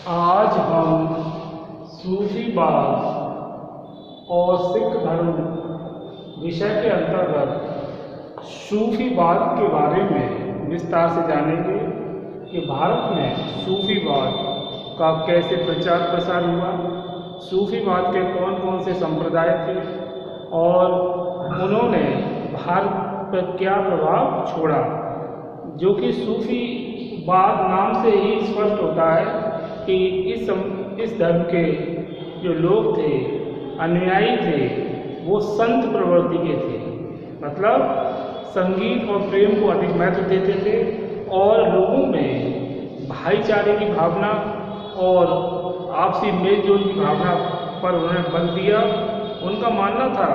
आज हम सूफीवाद और सिख धर्म विषय के अंतर्गत सूफीवाद के बारे में विस्तार से जानेंगे कि भारत में सूफीवाद का कैसे प्रचार प्रसार हुआ, सूफीवाद के कौन कौन से संप्रदाय थे और उन्होंने भारत पर क्या प्रभाव छोड़ा। जो कि सूफीवाद नाम से ही स्पष्ट होता है कि इस धर्म के जो लोग थे, अनुयायी थे, वो संत प्रवृत्ति के थे, मतलब संगीत और प्रेम को अधिक महत्व देते थे और लोगों में भाईचारे की भावना और आपसी मेलजोल की भावना पर उन्होंने बल दिया। उनका मानना था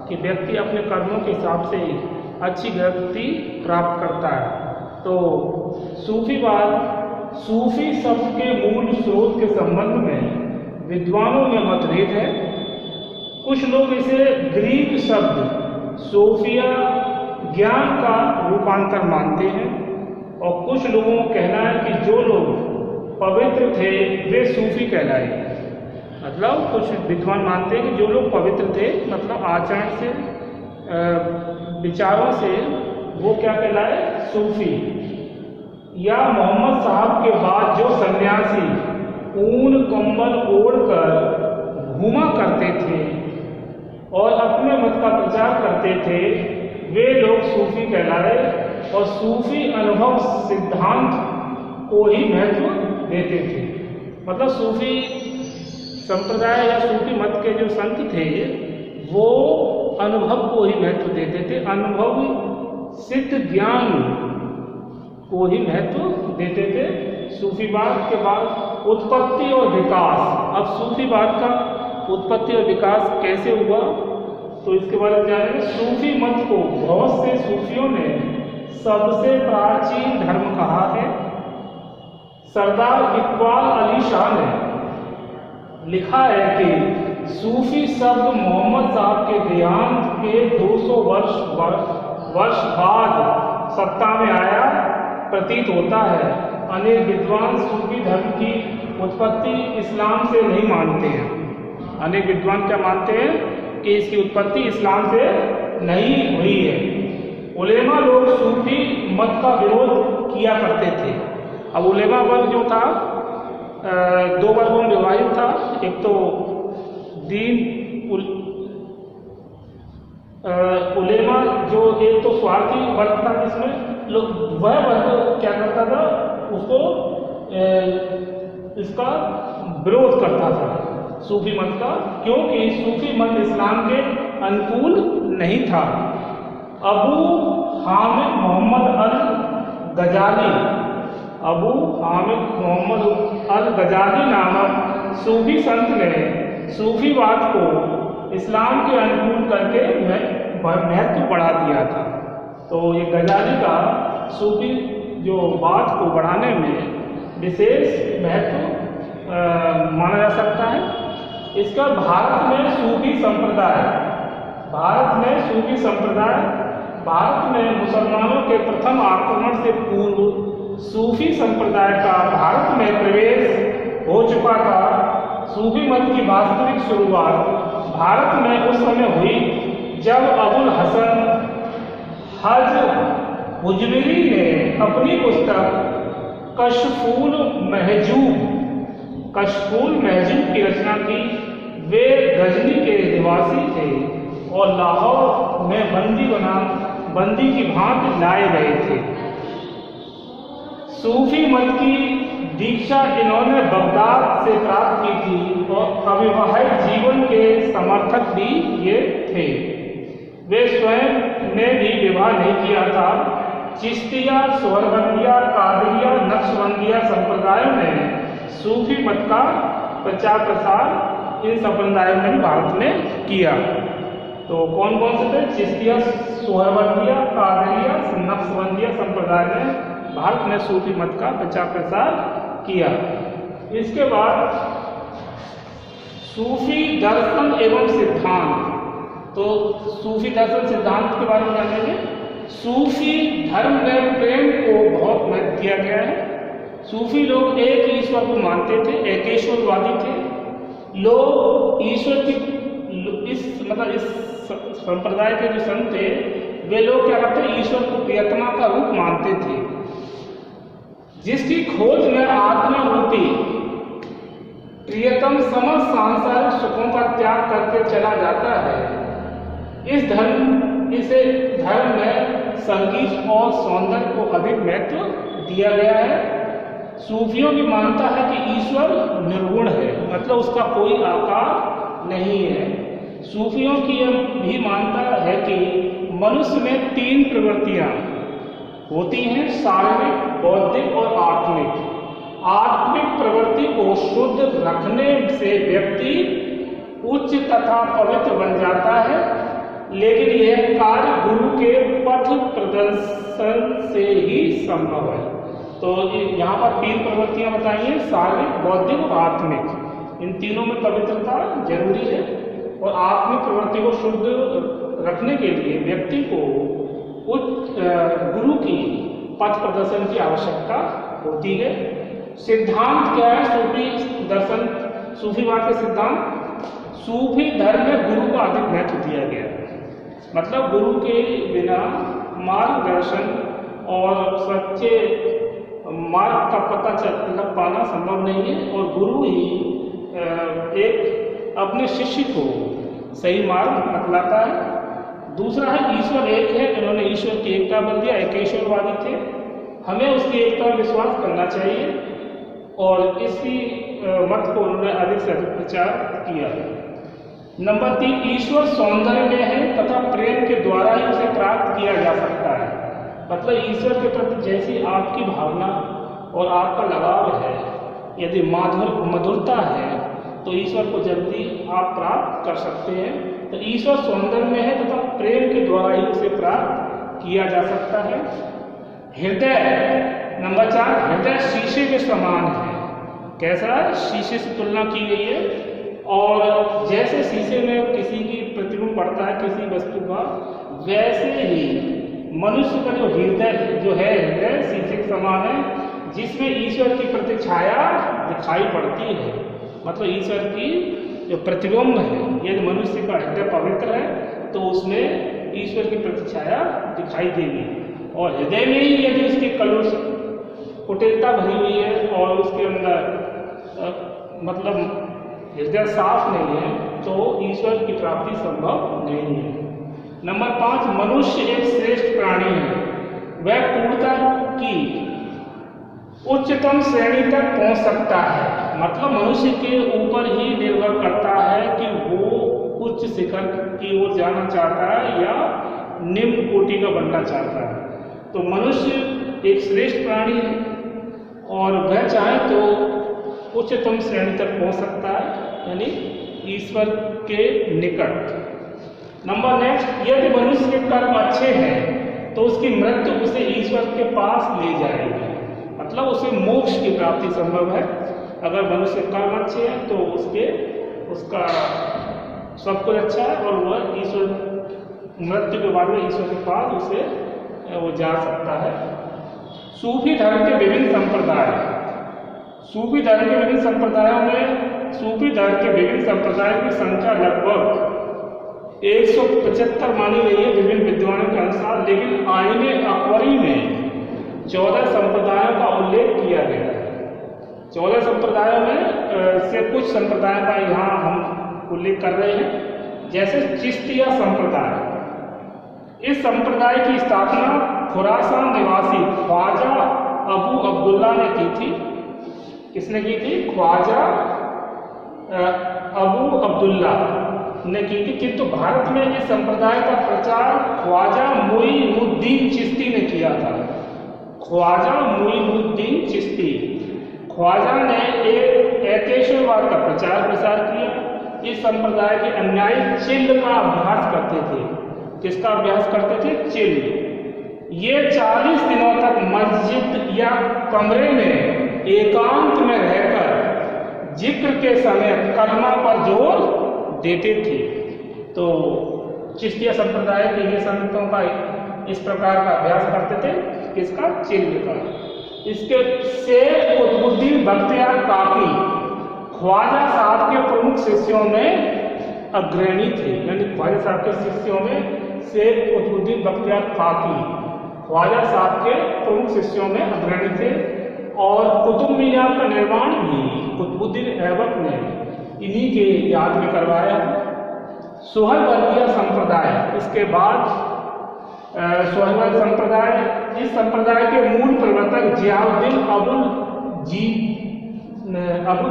कि व्यक्ति अपने कर्मों के हिसाब से अच्छी गति प्राप्त करता है। तो सूफीवाद, सूफी शब्द के मूल स्रोत के संबंध में विद्वानों में मतभेद है। कुछ लोग इसे ग्रीक शब्द सोफिया ज्ञान का रूपांतर मानते हैं और कुछ लोगों का कहना है कि जो लोग पवित्र थे वे सूफी कहलाए। मतलब कुछ विद्वान मानते हैं कि जो लोग पवित्र थे, मतलब आचरण से, विचारों से, वो क्या कहलाए, सूफी। या मोहम्मद साहब के बाद जो सन्यासी ऊन कंबल ओढ़कर घूमा करते थे और अपने मत का प्रचार करते थे, वे लोग सूफी कहलाए और सूफी अनुभव सिद्धांत को ही महत्व देते थे। मतलब सूफी संप्रदाय या सूफी मत के जो संत थे वो अनुभव को ही महत्व देते थे, अनुभव सिद्ध ज्ञान को ही महत्व देते थे। सूफीवाद के बाद उत्पत्ति और विकास। अब सूफीवाद का उत्पत्ति और विकास कैसे हुआ तो इसके बारे में जानेंगे। सूफी मत को बहुत से सूफियों ने सबसे प्राचीन धर्म कहा है। सरदार इकबाल अली शाह ने लिखा है कि सूफी शब्द मोहम्मद साहब के देहांत के 200 वर्ष बाद सत्ता में आया प्रतीत होता है। अनेक विद्वान सूफी धर्म की उत्पत्ति इस्लाम से नहीं मानते हैं। अनेक विद्वान क्या मानते हैं कि इसकी उत्पत्ति इस्लाम से नहीं हुई है। उलेमा लोग सूफी मत का विरोध किया करते थे। अब उलेमा वर्ग जो था दो वर्गों में विभाजित था। एक तो उलेमा जो एक तो स्वार्थी वर्ग था, जिसमें लोग वह वर्ग क्या करता था, उसको इसका विरोध करता था सूफी मत का, क्योंकि सूफी मत इस्लाम के अनुकूल नहीं था। अबू हामिद मोहम्मद अल गजाली नामक सूफी संत ने सूफीवाद को इस्लाम के अनुकूल करके महत्व बढ़ा दिया था। तो ये गजाली का सूफी जो बात को बढ़ाने में विशेष महत्व माना जा सकता है। इसका भारत में सूफी मुसलमानों के प्रथम आक्रमण से पूर्व सूफी संप्रदाय का भारत में प्रवेश हो चुका था। सूफी मत की वास्तविक शुरुआत भारत में उस समय हुई जब अबुल हसन हज हुजविरी ने अपनी पुस्तक कशफुल महजूब की रचना की। वे गजनी के निवासी थे और लाहौर में बंदी की भांति लाए गए थे। सूफी मत की दीक्षा इन्होंने बगदाद से प्राप्त की थी और अविवाहित जीवन के समर्थक भी ये थे। वे स्वयं ने भी विवाह नहीं किया था। चिश्तिया, सोहरबंदिया, कादरिया, नक्शबंदिया संप्रदायों ने सूफी मत का प्रचार प्रसार इन संप्रदायों ने भी भारत में किया। तो कौन कौन से थे? चिश्तिया, सोहरबंदिया, कादरिया, नक्शबंदिया संप्रदाय ने भारत में सूफी मत का प्रचार प्रसार किया। इसके बाद सूफी दर्शन एवं सिद्धांत। तो सूफी दर्शन सिद्धांत के बारे में जानेंगे। सूफी धर्म में प्रेम को बहुत महत्व दिया गया है। सूफी लोग एक ईश्वर को मानते थे, एकेश्वरवादी थे। लोग ईश्वर की इस संप्रदाय के जो संत थे वे लोग क्या करते, ईश्वर को प्रियतमा का रूप मानते थे, जिसकी खोज में आत्मा रूपी प्रियतम समस्त सांसारिक सुखों का त्याग करके चला जाता है। इस धर्म में संगीत और सौंदर्य को अधिक महत्व दिया गया है। सूफियों की मानता है कि ईश्वर निर्गुण है, मतलब उसका कोई आकार नहीं है। सूफियों की यह भी मानता है कि मनुष्य में 3 प्रवृत्तियां होती हैं, शारीरिक, बौद्धिक और आत्मिक। आत्मिक प्रवृत्ति को शुद्ध रखने से व्यक्ति उच्च तथा पवित्र बन जाता है, लेकिन यह कार्य गुरु के पथ प्रदर्शन से ही संभव है। तो यहाँ पर 3 प्रवृत्तियां बताई हैं, शारीरिक, बौद्धिक और आत्मिक। इन तीनों में पवित्रता जरूरी है और आत्मिक प्रवृत्ति को शुद्ध रखने के लिए व्यक्ति को गुरु की पथ प्रदर्शन की आवश्यकता होती है। सिद्धांत क्या है सूफी दर्शन, सूफीवाद के सिद्धांत? सूफी धर्म में गुरु का अधिक महत्व दिया गया है, मतलब गुरु के बिना मार्गदर्शन और सच्चे मार्ग का पता लग पाना संभव नहीं है, और गुरु ही एक अपने शिष्य को सही मार्ग बतलाता है। दूसरा है ईश्वर एक है, इन्होंने ईश्वर की एकता बल दिया, एकेश्वरवादी थे। हमें उसकी एकता में विश्वास करना चाहिए और इसी मत को उन्होंने अधिक से अधिक प्रचार किया। नंबर 3, ईश्वर सौंदर्य में है तथा प्रेम के द्वारा ही उसे प्राप्त किया जा सकता है। मतलब ईश्वर के प्रति जैसी आपकी भावना और आपका लगाव है, यदि मधुरता है तो ईश्वर को जल्दी आप प्राप्त कर सकते हैं। तो ईश्वर सौंदर्य में है तथा प्रेम के द्वारा ही उसे प्राप्त किया जा सकता है। हृदय, नंबर 4, हृदय शीशे के समान है। कैसा? शीशे से तुलना की गई है, और जैसे शीशे में किसी की प्रतिबिंब पड़ता है किसी वस्तु का, वैसे ही मनुष्य का जो हृदय जो है, हृदय शीशे के समान है, जिसमें ईश्वर की प्रतिछाया दिखाई पड़ती है। मतलब ईश्वर की जो प्रतिबिंब है, यदि मनुष्य का हृदय पवित्र है तो उसमें ईश्वर की प्रतिछाया दिखाई देगी। और हृदय में ही यदि उसकी कलुष कुटिलता भरी हुई है और उसके अंदर मतलब हृदय साफ नहीं है, तो ईश्वर की प्राप्ति संभव नहीं है। नंबर 5, मनुष्य एक श्रेष्ठ प्राणी है। वह पूर्णता की उच्चतम श्रेणी तक पहुंच सकता है। मतलब मनुष्य के ऊपर ही निर्भर करता है कि वो उच्च शिखर की ओर जाना चाहता है या निम्न कोटि का बनना चाहता है। तो मनुष्य एक श्रेष्ठ प्राणी है और वह चाहे तो उच्चतम श्रेणी तक पहुंच सकता है, यानी ईश्वर के निकट। नंबर नेक्स्ट, यदि मनुष्य के कर्म अच्छे हैं तो उसकी मृत्यु उसे ईश्वर के पास ले जाएगी, मतलब उसे मोक्ष की प्राप्ति संभव है। अगर मनुष्य कर्म अच्छे हैं तो उसका सब कुछ अच्छा है और वह ईश्वर मृत्यु के बाद में ईश्वर के पास उसे वो जा सकता है। सूफी धर्म के विभिन्न संप्रदाय, सूफी धर्म के विभिन्न संप्रदायों में सूफी धर्म के विभिन्न संप्रदायों की संख्या लगभग 175 मानी गई है विभिन्न विद्वानों के अनुसार, लेकिन आईने अकबरी में 14 संप्रदायों का उल्लेख किया गया है। 14 संप्रदायों में से कुछ संप्रदायों का यहाँ हम उल्लेख कर रहे हैं, जैसे चिश्तिया संप्रदाय। इस संप्रदाय की स्थापना खुरासान निवासी ख्वाजा अबू अब्दुल्ला ने की थी। किसने की थी? ख्वाजा अबू अब्दुल्ला ने की थी, किंतु भारत में इस संप्रदाय का प्रचार ख्वाजा मुईनुद्दीन चिश्ती ने किया था। ख्वाजा मुईनुद्दीन चिश्ती, ख्वाजा ने एक एकेश्वरवाद का प्रचार प्रसार किया। इस संप्रदाय के अनुयायी चिल्ल का अभ्यास करते थे। किसका अभ्यास करते थे? चिल्ल। ये 40 दिनों तक मस्जिद या कमरे में एकांत में रहकर जिक्र के समय कलमा पर जोर देते थे। तो चिश्तिया संप्रदाय के ये संतों का इस प्रकार का अभ्यास करते थे। किसका? चिल्ल का। इसके शेख कुतुबुद्दीन बख्तियार काकी ख्वाजा साहब के प्रमुख शिष्यों में अग्रणी थे। यानी ख्वाजा साहब के शिष्यों में शेख कुतुबुद्दीन बख्तियार काकी ख्वाजा साहब के प्रमुख शिष्यों में अग्रणी थे। और कुतुब मीनार का निर्माण भी कुतुबुद्दीन ऐबक ने इन्हीं के याद में करवाया। सुहरवर्दिया संप्रदाय, इसके बाद सुहरवर्द संप्रदाय, इस संप्रदाय के मूल प्रवर्तक जियाउद्दीन अबुल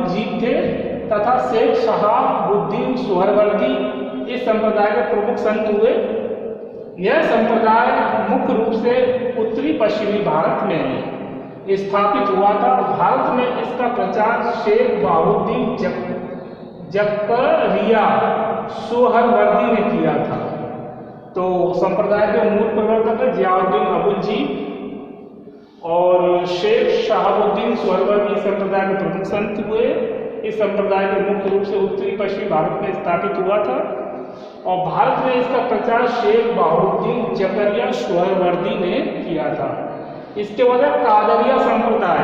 जीब थे तथा शेख शहाबुद्दीन सुहरवर्दी इस संप्रदाय के प्रमुख संत हुए। यह संप्रदाय मुख्य रूप से उत्तरी पश्चिमी भारत में स्थापित हुआ था। भारत में इसका प्रचार शेख बहाउद्दीन जक्करिया सुहरवर्दी ने किया था। तो संप्रदाय के मूल प्रवर्तक है जियाउद्दीन अबुल जीब और शेख शहाबुद्दीन सुहरवर्दी संप्रदाय के प्रमुख संत हुए। इस संप्रदाय के मुख्य रूप से उत्तरी पश्चिमी भारत में स्थापित हुआ था और भारत में इसका प्रचार शेख बहाउद्दीन जक्करिया सुहरवर्दी ने किया था। इसके बाद कादरिया संप्रदाय।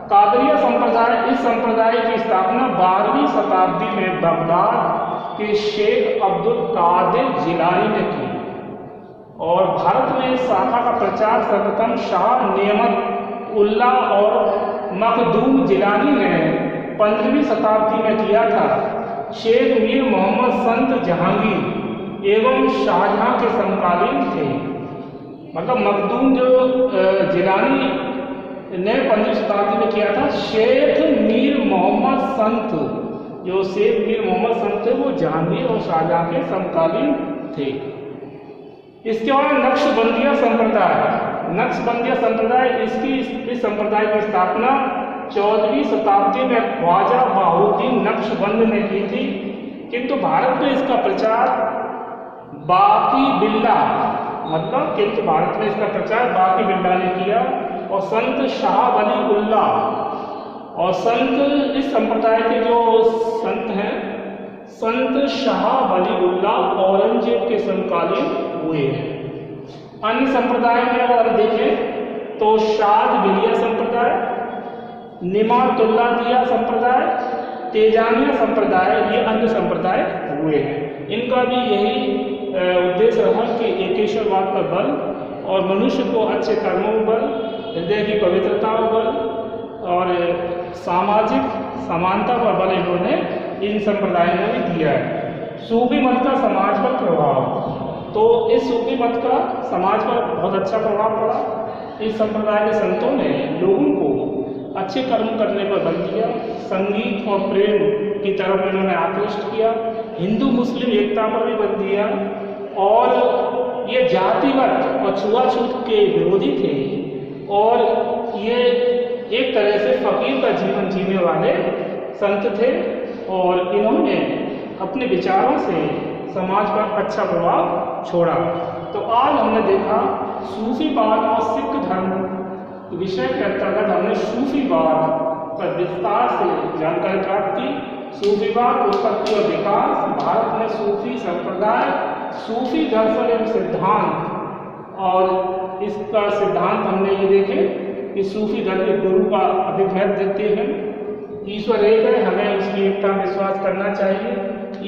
कादरिया संप्रदाय, इस संप्रदाय की स्थापना 12वीं शताब्दी में बगदाद के शेख अब्दुल कादिर जिलानी ने की और भारत में इस शाखा का प्रचार सर्वप्रथम शाह नेमत उल्लाह और मखदूम जिलानी ने 15वीं शताब्दी में किया था। शेख मीर मोहम्मद संत जहांगीर एवं शाहजहां के समकालीन थे। मतलब मखदूम जो जिलानी ने 15वीं शताब्दी में किया था। शेख मीर मोहम्मद संत, जो शेख मीर मोहम्मद संत थे वो जहांगीर और शाहजहां के समकालीन थे। इसके बाद नक्शबंदिया संप्रदाय। नक्शबंदिया संप्रदाय, इस संप्रदाय की स्थापना 14वीं शताब्दी में ख्वाजा बहाउद्दीन नक्शबंद ने की थी, किंतु भारत में इसका प्रचार बाकी बिल्ला ने किया और संत शाह वली उल्लाह और संत, इस संप्रदाय के जो संत हैं संत शाह वली उल्लाह औरंगजेब के समकालीन हुए हैं। अन्य संप्रदाय में अगर देखें तो शादबिलिया संप्रदाय, निमातुल्लादिया संप्रदाय, तेजानिया संप्रदाय, ये अन्य संप्रदाय हुए हैं। इनका भी यही उद्देश्य रहा कि एकेश्वरवाद पर बल और मनुष्य को अच्छे कर्मों पर बल, हृदय की पवित्रता पर बल और सामाजिक समानता पर बल इन्होंने इन संप्रदायों ने भी दिया है। सूफी मत का समाज पर प्रभाव, तो इस सूफी मत का समाज पर बहुत अच्छा प्रभाव पड़ा। इस संप्रदाय के संतों ने लोगों को अच्छे कर्म करने पर बल दिया, संगीत और प्रेम की तरफ इन्होंने आकृष्ट किया, हिंदू मुस्लिम एकता पर भी बल दिया और ये जातिगत और छुआछूत के विरोधी थे और ये एक तरह से फकीर का जीवन जीने वाले संत थे और इन्होंने अपने विचारों से समाज पर अच्छा प्रभाव छोड़ा। तो आज हमने देखा सूफीवाद और सिख धर्म विषय के अंतर्गत हमने सूफीवाद पर विस्तार से जानकारी प्राप्त की। सूफीवाद उत्पत्ति और विकास, भारत में सूफी संप्रदाय, सूफी दर्शन एवं सिद्धांत और इसका सिद्धांत हमने ये देखे कि सूफी धर्म के गुरु का अधिक महत्व देते हैं। ईश्वर एक है, हमें उसकी एकता में विश्वास करना चाहिए।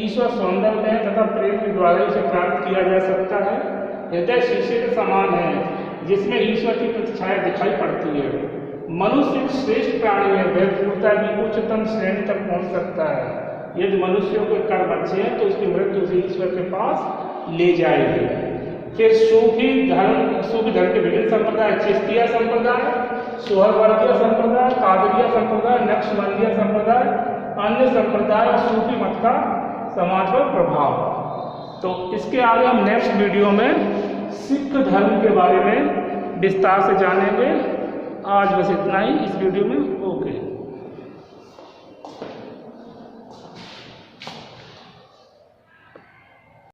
ईश्वर सौंदर्य है तथा प्रेम के द्वारा इसे प्राप्त किया जा सकता है। हृदय शीशे के समान है जिसमें ईश्वर की प्रतिछाया दिखाई पड़ती है। मनुष्य एक श्रेष्ठ प्राणी है, वह क्रूरता की उच्चतम श्रेणी तक पहुंच सकता है। यदि मनुष्यों के कर्म अच्छे हैं तो उसकी मृत्यु से ईश्वर के पास ले जाएगी। फिर सूफी धर्म के विभिन्न संप्रदाय, चिश्तिया संप्रदाय, सुहरवर्दिया संप्रदाय, कादरिया संप्रदाय, नक्शबंदिया संप्रदाय, अन्य संप्रदाय और सूफी मत का समाज पर प्रभाव। तो इसके आगे हम नेक्स्ट वीडियो में सिख धर्म के बारे में विस्तार से जानेंगे। आज बस इतना ही इस वीडियो में।